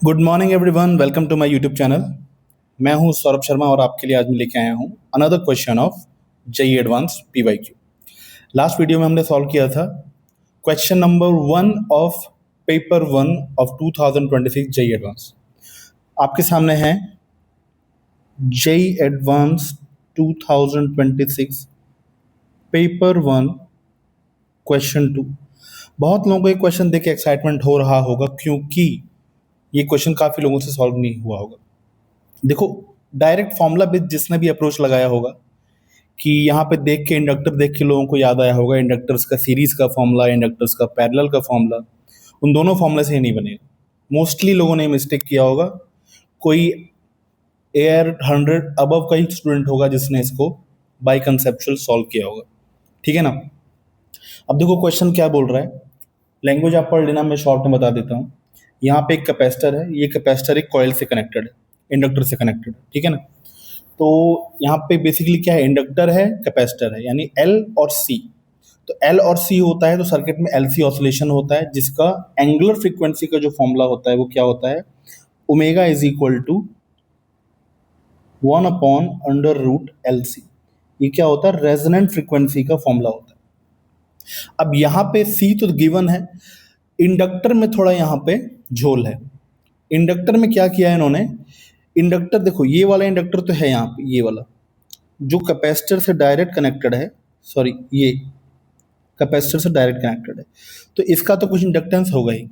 Good morning everyone, welcome to my YouTube channel. मैं हूं सौरभ शर्मा और आपके लिए आज मैं लेके आया हूं another question of JEE advance PYQ. Last video में हमने सॉल्व किया था question number 1 of paper 1 of 2026 JEE advance. आपके सामने है जेईई एडवांस 2026 पेपर 1 क्वेश्चन 2। बहुत लोगों को ये क्वेश्चन देख के एक्साइटमेंट हो रहा होगा क्योंकि ये क्वेश्चन काफ़ी लोगों से सॉल्व नहीं हुआ होगा। देखो, डायरेक्ट फॉर्मूला बेस्ड जिसने भी अप्रोच लगाया होगा कि यहाँ पे देख के इंडक्टर देख के लोगों को याद आया होगा इंडक्टर्स का सीरीज का फॉर्मूला, इंडक्टर्स का पैरेलल का फॉर्मूला, उन दोनों फॉर्मूला से ही नहीं बनेगा। मोस्टली लोगों ने मिस्टेक किया होगा। कोई एयर 100 अबव का ही स्टूडेंट होगा जिसने इसको बाय कंसेप्चुअल सॉल्व किया होगा। ठीक है ना। अब देखो क्वेश्चन क्या बोल रहा है, लैंग्वेज आप पढ़ लेना, मैं शॉर्ट में बता देता हूँ। यहाँ पे एक कैपेसिटर है, ये कैपेसिटर एक कॉइल से कनेक्टेड है, इंडक्टर से कनेक्टेड है। ठीक है ना। तो यहाँ पे बेसिकली क्या है, इंडक्टर है, कैपेसिटर है, यानी एल और सी। तो एल और सी होता है तो सर्किट में एलसी ऑसिलेशन होता है, जिसका एंगुलर फ्रीक्वेंसी का जो फॉर्मूला होता है वो क्या होता है, omega is equal to 1/√LC। ये क्या होता है, रेजोनेंट फ्रीक्वेंसी का फॉर्मूला होता है। अब यहाँ पे सी तो गिवन है, इंडक्टर में थोड़ा यहाँ पे झोल है। इंडक्टर में क्या किया है इन्होंने, इंडक्टर देखो ये वाला इंडक्टर तो है यहाँ पे, ये वाला जो कैपेसिटर से डायरेक्ट कनेक्टेड है, सॉरी ये कैपेसिटर से डायरेक्ट कनेक्टेड है, तो इसका तो कुछ इंडक्टेंस होगा ही।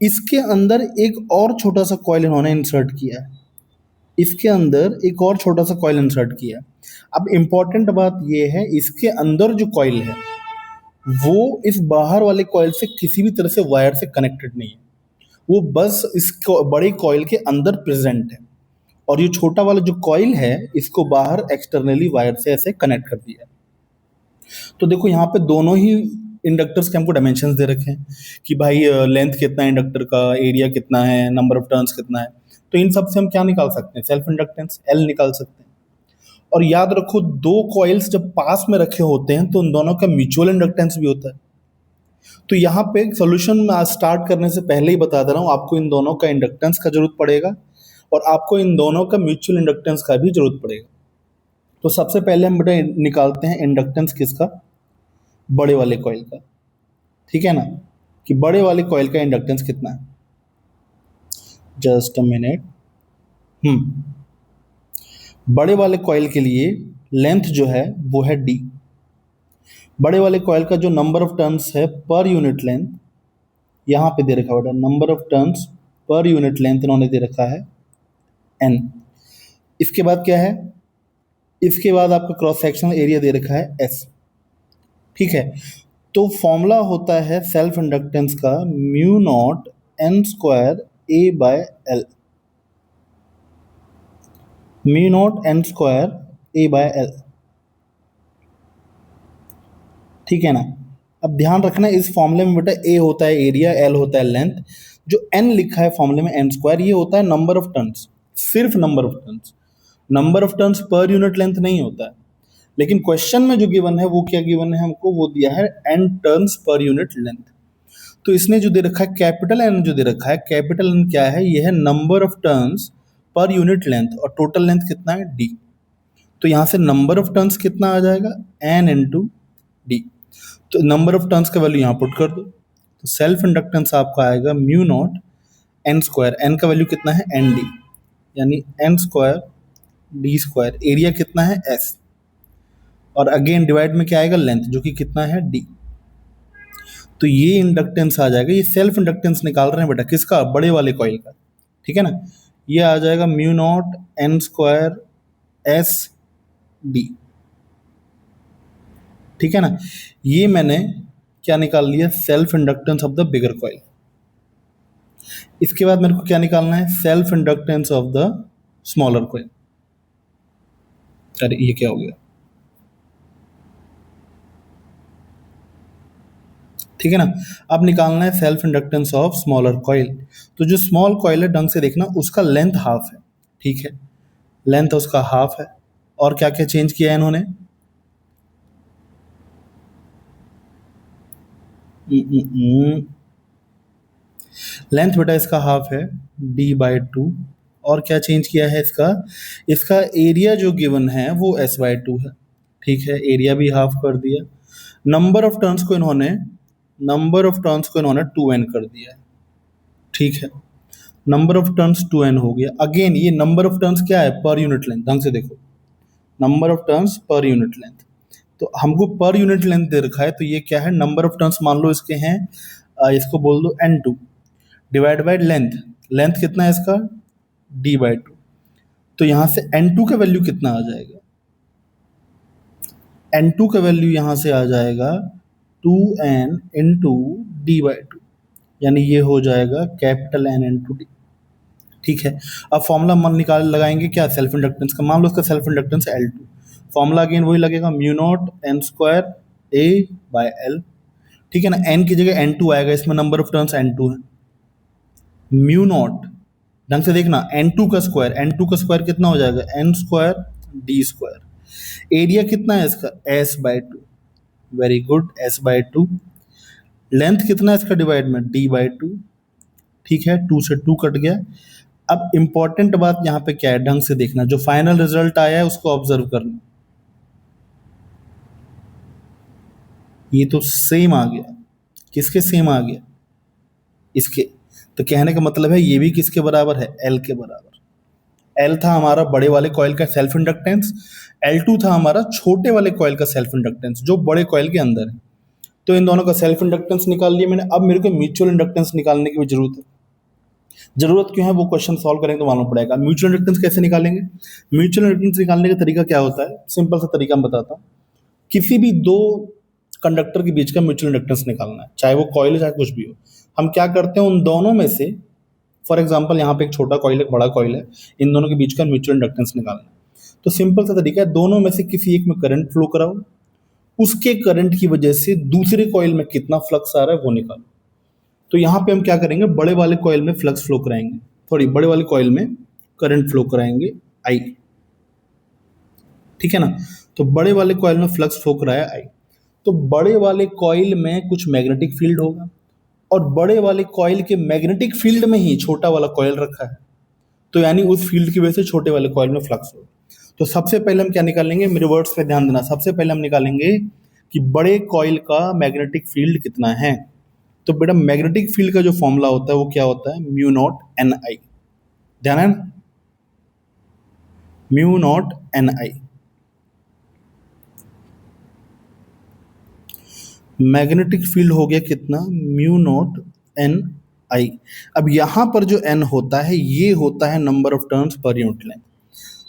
इसके अंदर एक और छोटा सा कॉइल इन्होंने इंसर्ट किया है, इसके अंदर एक और छोटा सा कॉइल इंसर्ट किया है। अब इंपॉर्टेंट बात ये है, इसके अंदर जो कॉइल है वो इस बाहर वाले कॉइल से किसी भी तरह से वायर से कनेक्टेड नहीं है, वो बस इस बड़े कॉइल के अंदर प्रेजेंट है। और ये छोटा वाला जो कॉइल है इसको बाहर एक्सटर्नली वायर से ऐसे कनेक्ट कर दिया है। तो देखो यहाँ पे दोनों ही इंडक्टर्स के हमको डायमेंशंस दे रखे हैं कि भाई लेंथ कितना है इंडक्टर का, एरिया कितना है, नंबर ऑफ टर्न्स कितना है। तो इन सब से हम क्या निकाल सकते हैं, सेल्फ इंडक्टेंस एल निकाल सकते हैं। और याद रखो, दो कॉइल्स जब पास में रखे होते हैं तो उन दोनों का म्यूचुअल इंडक्टेंस भी होता है। तो यहाँ पे सोल्यूशन में स्टार्ट करने से पहले ही बता दे रहा हूँ, आपको इन दोनों का इंडक्टेंस का जरूरत पड़ेगा और आपको इन दोनों का म्यूचुअल इंडक्टेंस का भी जरूरत पड़ेगा। तो सबसे पहले हम बेटा निकालते हैं इंडक्टेंस किसका, बड़े वाले कॉइल का। ठीक है ना, कि बड़े वाले कॉइल का इंडक्टेंस कितना है। Just a minute. बड़े वाले कॉइल के लिए लेंथ जो है वो है डी। बड़े वाले कॉइल का जो नंबर ऑफ टर्न्स है पर यूनिट लेंथ, यहाँ पे दे रखा है बेटा, number of turns per unit length इन्होंने दे रखा है एन। इसके बाद क्या है, इसके बाद आपका क्रॉस सेक्शनल एरिया दे रखा है एस। ठीक है। तो फॉर्मूला होता है सेल्फ इंडक्टेंस का mu naught N square A by L, mu naught N square A by L. ठीक है ना। अब ध्यान रखना, इस फॉर्मूले में बेटा ए होता है एरिया, एल होता है लेंथ, जो एन लिखा है फॉर्मूले में एन स्क्वायर, ये होता है नंबर ऑफ टर्न्स, सिर्फ number of turns. Number of turns per unit length नहीं होता है। लेकिन क्वेश्चन में जो गिवन है वो क्या गिवन है हमको, वो दिया है N turns per unit length. तो इसने जो दे रखा है कैपिटल एन, जो दे रखा है कैपिटल एन क्या है, ये है number of turns per unit length, और टोटल लेंथ कितना है डी। तो यहाँ से नंबर ऑफ टर्न्स कितना आ जाएगा, एन इंटू डी। तो नंबर ऑफ टर्न्स का वैल्यू यहाँ पुट कर दो, तो सेल्फ इंडक्टेंस आपका आएगा mu naught N square, N का वैल्यू कितना है एन डी, यानी N square D square, area कितना है एस, और अगेन डिवाइड में क्या आएगा लेंथ, जो कि कितना है डी। तो ये इंडक्टेंस आ जाएगा, ये सेल्फ इंडक्टेंस निकाल रहे हैं बेटा किसका, बड़े वाले कॉइल का। ठीक है ना। ये आ जाएगा mu naught N square S D. ठीक है ना। ये मैंने क्या निकाल लिया, self inductance of the bigger coil. इसके बाद मेरे को क्या निकालना है, self inductance of the smaller coil. अरे ये क्या हो गया, ठीक है ना। अब निकालना है self inductance of smaller coil. तो जो स्मॉल कॉइल है, ढंग से देखना, उसका लेंथ हाफ है। ठीक है, लेंथ उसका हाफ है। और क्या क्या चेंज किया है इन्होंने, लेंथ बेटा इसका हाफ है, d/2। और क्या चेंज किया है इसका, इसका एरिया जो गिवन है वो s/2 है। ठीक है, एरिया भी हाफ कर दिया। नंबर ऑफ टर्न्स को इन्होंने 2n कर दिया है। ठीक है, नंबर ऑफ टर्न्स 2n हो गया। अगेन ये नंबर ऑफ टर्न्स क्या है, पर यूनिट लेंथ। ढंग से देखो, number of turns per unit length. तो हमको पर यूनिट लेंथ दे रखा है, तो ये क्या है, नंबर ऑफ टर्न्स मान लो इसके हैं, इसको बोल दो n2 divide by length. Length कितना है इसका, d/2। तो यहां से n2 का वैल्यू कितना आ जाएगा, n2 का वैल्यू यहां से आ जाएगा 2n इंटू d/2, यानी ये हो जाएगा कैपिटल N इंटू डी। ठीक है, अब फॉर्मूला मन निकाल लगाएंगे क्या, सेल्फ इंडक्टेंस का। मान लो उसका self inductance L2, formula again वही लगेगा, mu naught n square A/L। ठीक है ना, n की जगह n2 आएगा, इसमें नंबर ऑफ टर्न्स n2 है। म्यू नॉट, ढंग से देखना, n2 का स्क्वायर कितना हो जाएगा, n square d square. Area कितना है इसका, s/2। Very good, s/2। Length कितना है इसका डिवाइड में, d/2। ठीक है, 2 से 2 कट गया। अब इंपॉर्टेंट बात यहाँ पे क्या है, ढंग से देखना, जो फाइनल रिजल्ट आया है उसको ऑब्जर्व करना। ये तो सेम आ गया, किसके सेम आ गया, इसके। तो कहने का मतलब है ये भी किसके बराबर है, L के बराबर। L था हमारा बड़े वाले कॉइल का सेल्फ इंडक्टेंस, L2 था हमारा छोटे वाले कॉइल का सेल्फ इंडक्टेंस जो बड़े कॉइल के अंदर है। तो इन दोनों का सेल्फ इंडक्टेंस निकाल लिया मैंने। अब मेरे को म्यूचुअल इंडक्टेंस निकालने की भी जरूरत है। जरूरत क्यों है, वो क्वेश्चन सॉल्व करेंगे तो मालूम पड़ेगा। म्यूचुअल इंडक्टेंस कैसे निकालेंगे, म्यूचुअल इंडक्टेंस निकालने का तरीका क्या होता है, सिंपल सा तरीका मैं बताता हूँ। किसी भी दो कंडक्टर के बीच का म्यूचुअल इंडक्टेंस निकालना है, चाहे वो कॉइल है चाहे कुछ भी हो। हम क्या करते हैं, उन दोनों में से, फॉर एग्जाम्पल यहाँ पे एक छोटा कॉइल है, एक बड़ा कॉइल है, इन दोनों के बीच का म्यूचुअल इंडक्टेंस निकालना है। तो सिंपल सा तरीका है, दोनों में से किसी एक में करंट फ्लो कराओ, उसके करंट की वजह से दूसरे कॉइल में कितना फ्लक्स आ रहा है वो निकालो। तो यहाँ पे हम क्या करेंगे, बड़े वाले कॉइल में फ्लक्स फ्लो कराएंगे, सॉरी बड़े वाले कॉइल में करंट फ्लो कराएंगे आई। ठीक है ना, तो बड़े वाले कॉइल में फ्लक्स फ्लो कराया आई। तो बड़े वाले कॉइल में कुछ मैग्नेटिक फील्ड होगा, और बड़े वाले कॉइल के मैग्नेटिक फील्ड में ही छोटा वाला कॉइल रखा है, तो यानी उस फील्ड की वजह से छोटे वाले कॉइल में फ्लक्स होगा। तो सबसे पहले हम क्या निकालेंगे, मेरे वर्ड्स पे ध्यान देना, सबसे पहले हम निकालेंगे कि बड़े कॉइल का मैग्नेटिक फील्ड कितना है। तो बेटा मैग्नेटिक फील्ड का जो फॉर्मूला होता है वो क्या होता है, म्यू नॉट एन आई। ध्यान है ना, म्यू नॉट एन आई। मैग्नेटिक फील्ड हो गया कितना, म्यू नॉट एन आई। अब यहां पर जो एन होता है ये होता है number of turns per unit length.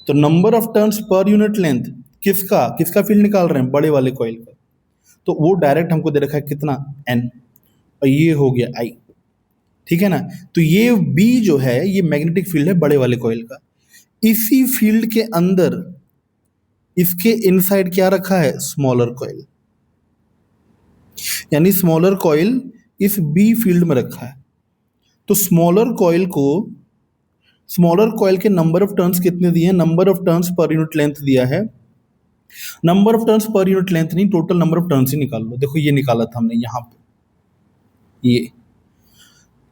तो number of turns per unit length किसका किसका फील्ड निकाल रहे हैं, बड़े वाले कॉइल का। तो वो डायरेक्ट हमको दे रखा है कितना, एन, और ये हो गया आई। ठीक है ना, तो ये बी जो है ये मैग्नेटिक फील्ड है बड़े वाले कॉइल का। इसी फील्ड के अंदर इसके इनसाइड क्या रखा है, स्मॉलर कॉइल, यानी स्मॉलर कॉइल इस बी फील्ड में रखा है। तो स्मॉलर कॉइल के नंबर ऑफ टर्न्स कितने दिए हैं, number of turns per unit length दिया है। Number of turns per unit length नहीं, टोटल नंबर ऑफ टर्न्स ही निकाल लो। देखो ये निकाला था हमने यहाँ पे, ये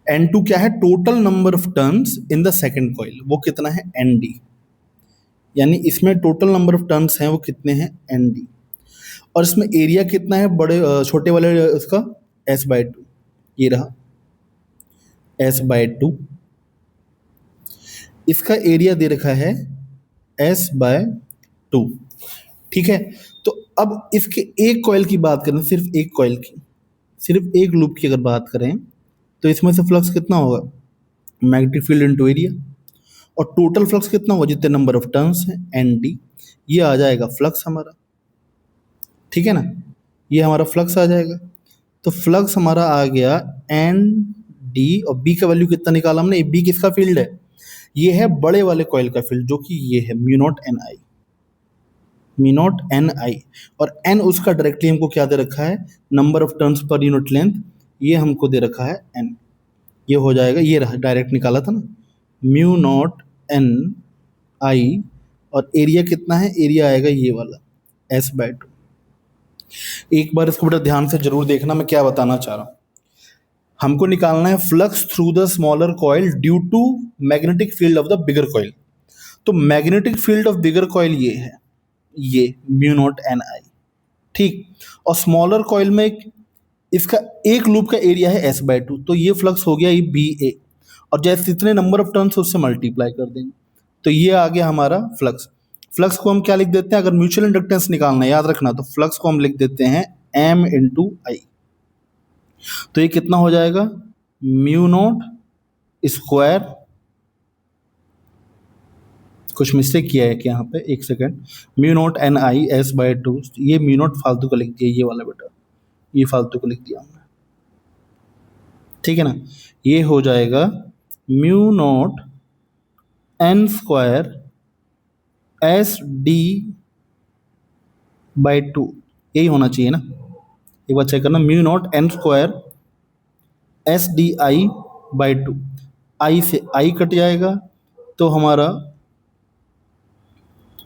N2 क्या है, total number of turns in the second coil, वो कितना है ND, यानी इसमें टोटल नंबर ऑफ टर्न्स हैं वो कितने हैं ND। और इसमें एरिया कितना है बड़े छोटे वाले इसका, S/2, ये रहा S/2। इसका एरिया दे रखा है S/2। ठीक है, तो अब इसके एक कॉइल की बात करें, सिर्फ एक कॉइल की, सिर्फ एक लूप की अगर बात करें, तो इसमें से फ्लक्स कितना होगा, मैग्नेटिक फील्ड इनटू एरिया, और टोटल फ्लक्स कितना होगा, जितने नंबर ऑफ टर्न्स हैं ND, ये आ जाएगा फ्लक्स हमारा। ठीक है ना, ये हमारा फ्लक्स आ जाएगा। तो फ्लक्स हमारा आ गया ND, और B का वैल्यू कितना निकाला हमने, B किसका फील्ड है, ये है बड़े वाले कॉइल का फील्ड, जो कि ये है mu naught N I, mu naught N I. और n उसका डायरेक्टली हमको क्या दे रखा है, number of turns per unit length, ये हमको दे रखा है n। ये हो जाएगा, ये रहा डायरेक्ट निकाला था ना, म्यू नॉट एन आई, और एरिया कितना है, एरिया आएगा ये वाला S/2। एक बार इसको बेटा ध्यान से जरूर देखना मैं क्या बताना चाह रहा हूँ। हमको निकालना है flux through the smaller coil due to magnetic field of the bigger coil. तो magnetic field of bigger coil ये है, ये म्यू नॉट एन आई, ठीक। और स्मॉलर कॉइल में इसका एक लूप का एरिया है S/2, तो ये फ्लक्स हो गया ये बी ए, और जैसे इतने नंबर ऑफ टर्न्स उससे मल्टीप्लाई कर देंगे, तो ये आ गया हमारा फ्लक्स। फ्लक्स को हम क्या लिख देते हैं, अगर म्यूचुअल इंडक्टेंस निकालना है याद रखना, तो फ्लक्स को हम लिख देते हैं M इंटू आई। तो ये कितना हो जाएगा, म्यू नॉट स्क्वायर, कुछ मिस्टेक किया है कि यहाँ पे, एक सेकेंड, म्यू नॉट एन आई S/2, ये म्यू नॉट फालतू का लिख दिया, ये वाला बेटा, ये फालतू को लिख दिया हमने, ठीक है ना। ये हो जाएगा mu naught N square SD/2, यही होना चाहिए ना, एक बार चेक करना, mu naught N square SDI/2, आई से आई कट जाएगा, तो हमारा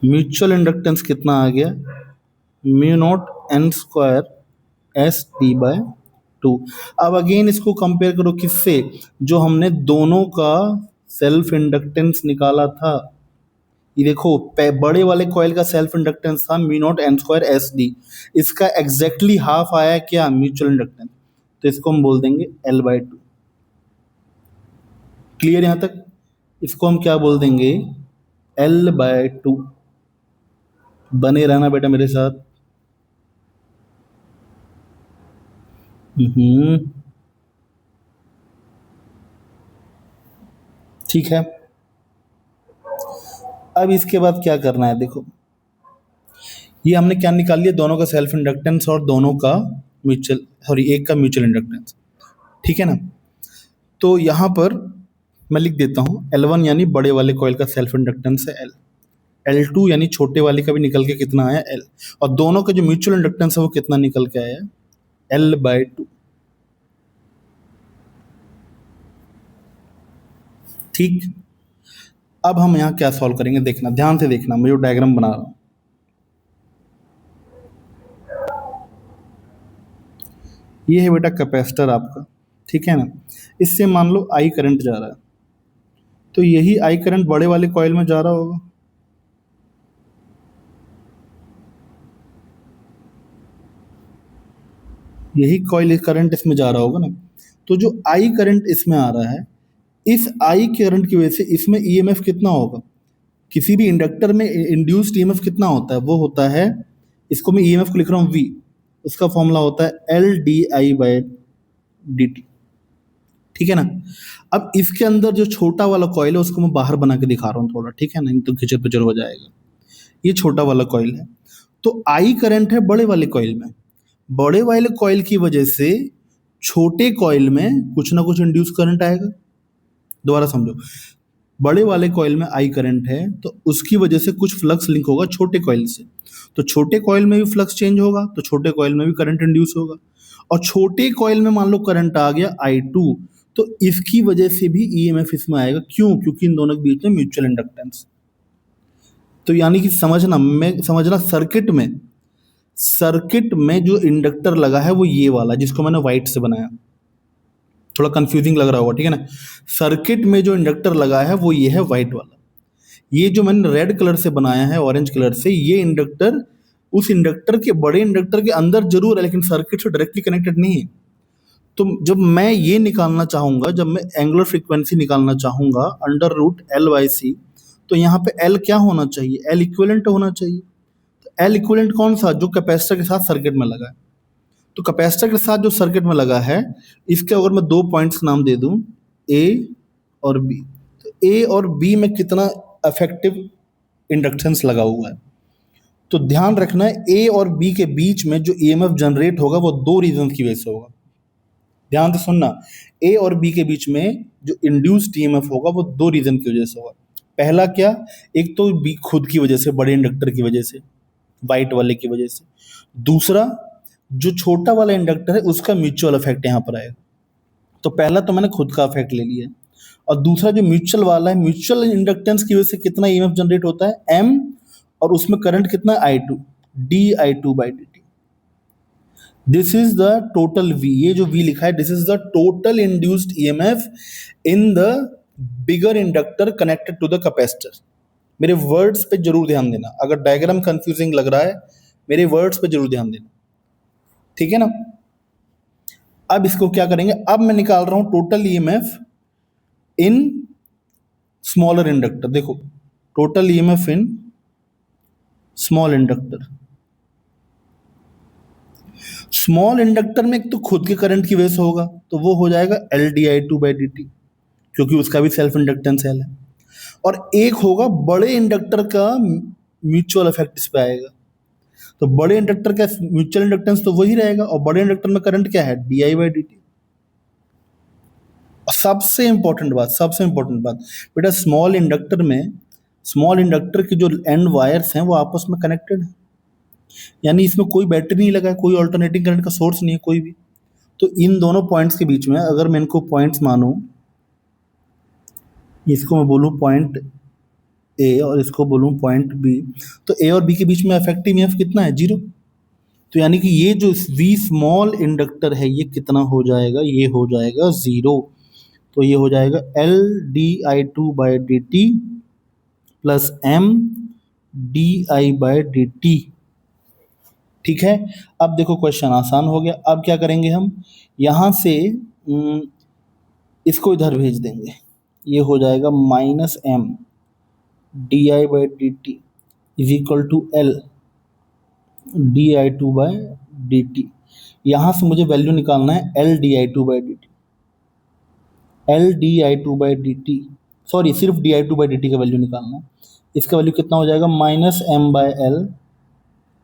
म्यूचुअल इंडक्टेंस कितना आ गया, mu naught N square SD/2। अब अगेन इसको कंपेयर करो किससे, जो हमने दोनों का सेल्फ इंडक्टेंस निकाला था। ये देखो बड़े वाले कॉइल का सेल्फ इंडक्टेंस था mu naught N square SD, इसका एग्जैक्टली हाफ आया क्या, म्यूचुअल इंडक्टेंस, तो इसको हम बोल देंगे L/2। क्लियर यहां तक, इसको हम क्या बोल देंगे, L/2। बने रहना बेटा मेरे साथ। ठीक है, अब इसके बाद क्या करना है, देखो ये हमने क्या निकाल लिया, दोनों का सेल्फ इंडक्टेंस और दोनों का म्यूचुअल, सॉरी एक का म्यूचुअल इंडक्टेंस, ठीक है ना। तो यहाँ पर मैं लिख देता हूँ L1 यानी बड़े वाले कॉइल का सेल्फ इंडक्टेंस है L, L2 यानी छोटे वाले का भी निकल के कितना आया L, और दोनों का जो म्यूचुअल इंडक्टेंस है वो कितना निकल के आया, L/2, ठीक। अब हम यहाँ क्या सॉल्व करेंगे, देखना ध्यान से देखना, मैं जो डायग्राम बना रहा हूँ, ये है बेटा कैपेसिटर आपका, ठीक है ना। इससे मान लो आई करंट जा रहा है, तो यही आई करंट बड़े वाले कॉइल में जा रहा होगा, यही कॉइल करंट इसमें जा रहा होगा ना। तो जो आई करंट इसमें आ रहा है, इस आई करंट की वजह से इसमें ईएमएफ कितना होगा, किसी भी इंडक्टर में इंड्यूस्ड ईएमएफ कितना होता है, वो होता है, इसको मैं ईएमएफ को लिख रहा हूँ V, उसका फॉर्मूला होता है LdI/dt, ठीक है ना। अब इसके अंदर जो छोटा वाला कॉइल है उसको मैं बाहर बना के दिखा रहा हूँ थोड़ा, ठीक है ना, नहीं तो खिचर पिचर हो जाएगा। ये छोटा वाला कॉइल है, तो आई करंट है बड़े वाले कॉइल में, बड़े वाले कॉइल की वजह से छोटे कॉइल में कुछ ना कुछ इंड्यूस करंट आएगा। दोबारा समझो, बड़े वाले कॉइल में आई करंट है, तो उसकी वजह से कुछ फ्लक्स लिंक होगा छोटे कॉइल से, तो छोटे कॉइल में भी फ्लक्स चेंज होगा, तो छोटे कॉइल में भी करंट इंड्यूस होगा, और छोटे कॉइल में मान लो करंट आ गया I2, तो इसकी वजह से भी ईएमएफ इसमें आएगा, क्यों, क्योंकि इन दोनों के बीच में म्यूचुअल इंडक्टेंस। तो यानी कि समझना सर्किट में जो इंडक्टर लगा है वो ये वाला, जिसको मैंने व्हाइट से बनाया, थोड़ा कंफ्यूजिंग लग रहा होगा, ठीक है ना। सर्किट में जो इंडक्टर लगा है वो ये है व्हाइट वाला, ये जो मैंने रेड कलर से बनाया है, ऑरेंज कलर से, ये इंडक्टर उस इंडक्टर के, बड़े इंडक्टर के अंदर जरूर है, लेकिन सर्किट से डायरेक्टली कनेक्टेड नहीं है। तो जब मैं ये निकालना चाहूंगा, जब मैं एंगुलर फ्रीक्वेंसी निकालना चाहूंगा √L/C, तो यहाँ पे L क्या होना चाहिए, L इक्विवेलेंट होना चाहिए। तो L इक्विवेलेंट कौन सा, जो कैपेसिटर के साथ सर्किट में लगा है। तो कैपेसिटर के साथ जो सर्किट में लगा है, इसके अगर मैं 2 पॉइंट्स नाम दे दूं, A और B, तो A और B में कितना इफेक्टिव इंडक्टेंस लगा हुआ है। तो ध्यान रखना है, A और B के बीच में जो ईएमएफ जनरेट होगा वो 2 रीजन की वजह से होगा। ध्यान से सुनना, A और B के बीच में जो इंड्यूस्ड ईएमएफ होगा वो 2 रीजन की वजह से होगा। पहला क्या, एक तो B खुद की वजह से, बड़े इंडक्टर की वजह से, वाइट वाले की वजह से। दूसरा, जो छोटा वाला इंडक्टर है उसका म्यूचुअल इफेक्ट यहाँ पर आएगा। तो पहला तो मैंने खुद का इफेक्ट ले लिया, और दूसरा जो म्यूचुअल वाला है, म्यूचुअल इंडक्टेंस की वजह से कितना ईएमएफ जनरेट होता है M, और उसमें करंट कितना है I2, dI2/dt। This is the total V, ये जो वी लिखा है this is the total induced EMF in the bigger inductor connected to the capacitor. मेरे वर्ड्स पे जरूर ध्यान देना, अगर डायग्राम कंफ्यूजिंग लग रहा है मेरे वर्ड्स पे जरूर ध्यान देना, ठीक है ना। अब इसको क्या करेंगे, अब मैं निकाल रहा हूं total EMF in smaller inductor. देखो total EMF in small inductor, small inductor में एक तो खुद के करंट की वजह से होगा तो वो हो जाएगा LdI2/dt, क्योंकि उसका भी सेल्फ इंडक्टेंस है। और एक होगा बड़े इंडक्टर का म्यूचुअल इफेक्ट इस पे आएगा, तो बड़े इंडक्टर का म्यूचुअल इंडक्टेंस तो वही रहेगा, और बड़े इंडक्टर में करंट क्या है DI/dt। सबसे इंपॉर्टेंट बात बेटा, स्मॉल इंडक्टर में स्मॉल इंडक्टर के जो एंड वायर्स हैं वो आपस में कनेक्टेड है, यानी इसमें कोई बैटरी नहीं लगा है, कोई अल्टरनेटिंग करंट का सोर्स नहीं है कोई भी। तो इन दोनों पॉइंट्स के बीच में अगर मैं इनको पॉइंट्स मानूं, इसको मैं बोलूं पॉइंट ए और इसको बोलूं पॉइंट बी, तो ए और बी के बीच में इफेक्टिव ईएमएफ कितना है, 0। तो यानी कि ये जो वी स्मॉल इंडक्टर है ये कितना हो जाएगा, ये हो जाएगा 0। तो ये हो जाएगा LdI2/dt प्लस MdI/dt, ठीक है। अब देखो क्वेश्चन आसान हो गया। अब क्या करेंगे हम, यहां से इसको इधर भेज देंगे, ये हो जाएगा -MdI/dt is equal to LdI2/dt। यहां से मुझे वैल्यू निकालना है LdI2/dt, सॉरी सिर्फ di2/dt का वैल्यू निकालना है। इसका वैल्यू कितना हो जाएगा -M/L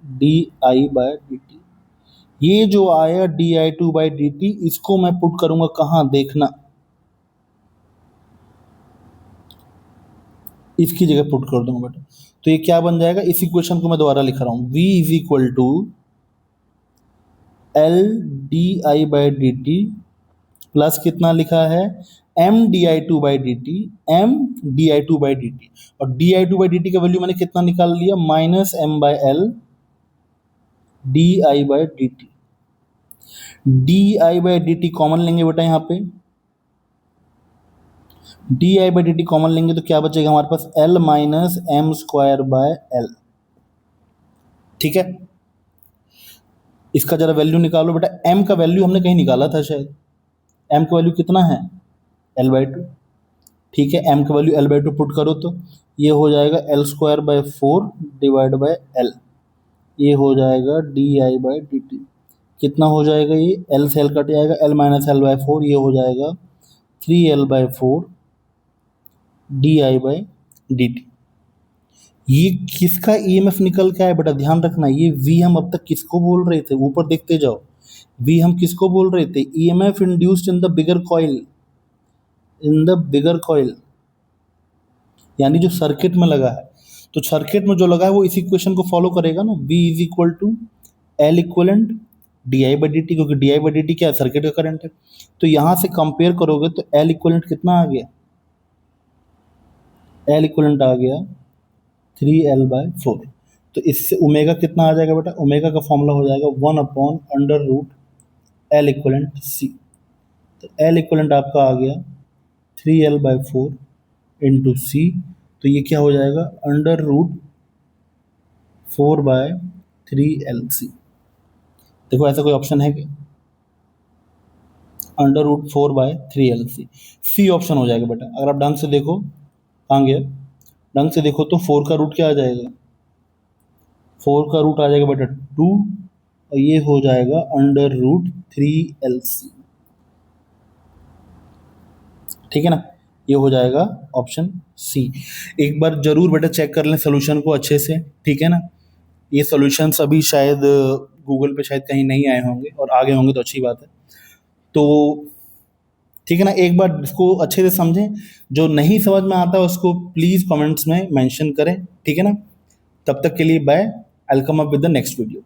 di/dt। ये जो आया di2/dt इसको मैं पुट करूंगा कहाँ, देखना इसकी जगह पुट कर दूंगा बेटा, तो ये क्या बन जाएगा, इस इक्वेशन को मैं दोबारा लिख रहा हूं, v is equal to LdI/dt plus कितना लिखा है MdI2/dt, MdI2/dt, और di2/dt का वैल्यू मैंने कितना निकाल लिया -M/L di/dt। di/dt कॉमन लेंगे बेटा, यहाँ पे di/dt कॉमन लेंगे तो क्या बचेगा हमारे पास L - M²/L, ठीक है। इसका जरा वैल्यू निकालो बेटा, m का वैल्यू हमने कहीं निकाला था शायद, m का वैल्यू कितना है L/2, ठीक है। m का वैल्यू L/2 पुट करो तो ये हो जाएगा L²/4 डिवाइड बाय L, ये हो जाएगा di/dt। कितना हो जाएगा, ये L से L कट जाएगा, L - L/4, ये हो जाएगा 3L/4 di/dt। ये किसका ईएमएफ निकल के आया बेटा, ध्यान रखना, ये V हम अब तक किसको बोल रहे थे, ऊपर देखते जाओ, V हम किसको बोल रहे थे, EMF induced in the bigger coil, in the bigger coil, यानी जो सर्किट में लगा है। तो सर्किट में जो लगा है वो इस इक्वेशन को फॉलो करेगा ना, V is equal to L equivalent di/dt, क्योंकि di/dt क्या है, सर्किट का करंट है। तो यहां से कंपेयर करोगे तो L इक्वलेंट कितना आ गया, L इक्वलेंट आ गया 3L/4। तो इससे ओमेगा कितना आ जाएगा बेटा, ओमेगा का फॉर्मूला हो जाएगा 1/√L इक्वलेंट C। तो L इक्वलेंट आपका आ गया 3L/4 इंटू C, तो ये क्या हो जाएगा √4/3LC। देखो ऐसा कोई ऑप्शन है क्या, √4/3LC, C ऑप्शन हो जाएगा बेटा। अगर आप ढंग से देखो, कहाँ गया, ढंग से देखो तो 4 का रूट क्या आ जाएगा, 4 का रूट आ जाएगा बेटा 2, और ये हो जाएगा √3LC, ठीक है ना। ये हो जाएगा ऑप्शन सी। एक बार जरूर बेटा चेक कर लें सोल्यूशन को अच्छे से, ठीक है ना। ये सॉल्यूशंस अभी शायद गूगल पे शायद कहीं नहीं आए होंगे, और आगे होंगे तो अच्छी बात है। तो ठीक है ना, एक बार इसको अच्छे से समझें, जो नहीं समझ में आता है उसको प्लीज़ कमेंट्स में मेंशन करें, ठीक है ना। तब तक के लिए bye, I will come up with the next video.